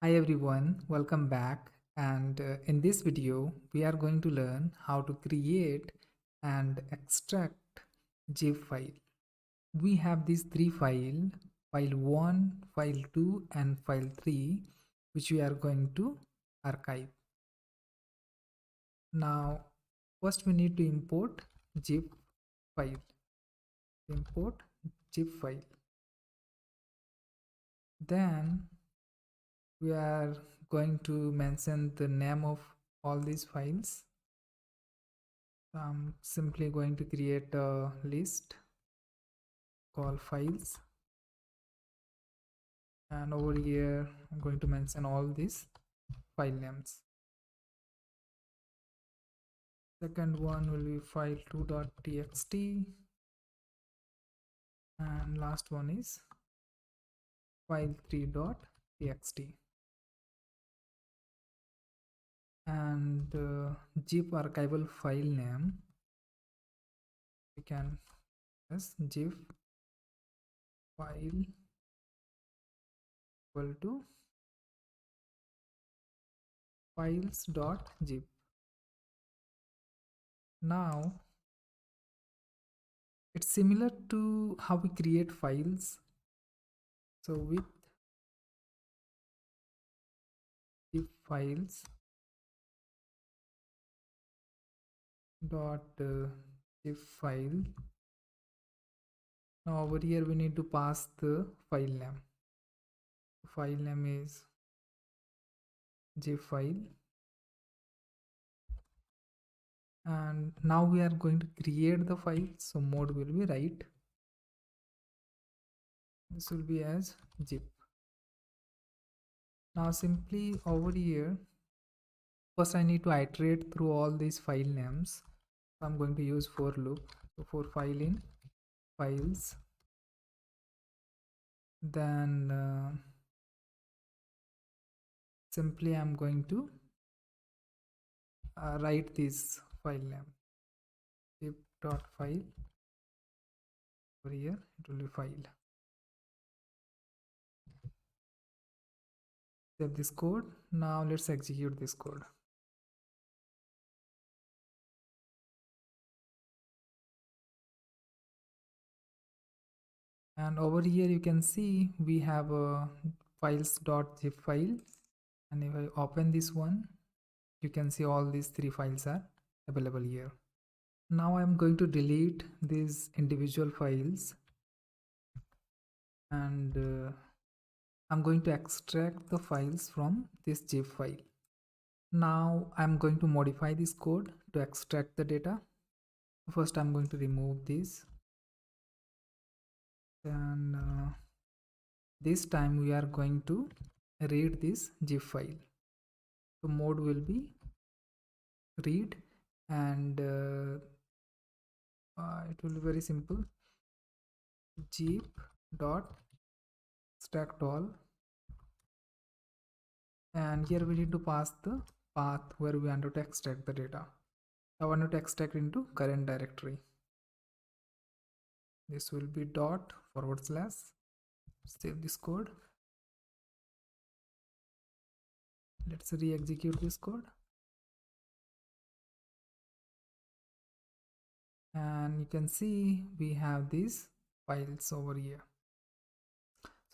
Hi everyone, welcome back. And in this video, we are going to learn how to create and extract zip file. We have these three files, file 1, file 2 and file 3, which we are going to archive. Now, first we need to import zip file. Import zip file. Then we are going to mention the name of all these files. I'm simply going to create a list called files, and over here I'm going to mention all these file names. Second one will be file2.txt, and last one is file3.txt. And zip archival file name, we can press zip file equal to files.zip. Now it's similar to how we create files. So with zip files dot zip file. Now over here we need to pass the file name. File name is zip file, and now we are going to create the file. So mode will be write. This will be as zip. Now simply over here, first I need to iterate through all these file names. So I'm going to use for loop. So for file in files, then simply I'm going to write this file name zip.file. Over here it will be file. Save this code. Now let's execute this code. And over here you can see we have a files.zip file, and if I open this one, you can see all these three files are available here. Now I'm going to delete these individual files, and I'm going to extract the files from this zip file. Now I'm going to modify this code to extract the data. First I'm going to remove this, and this time we are going to read this zip file. So mode will be read, and it will be very simple. Zip dot extract all, and here we need to pass the path where we want to extract the data. I want to extract into current directory. This will be dot forward slash. Save this code. Let's re-execute this code, and you can see we have these files over here.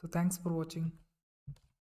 So thanks for watching.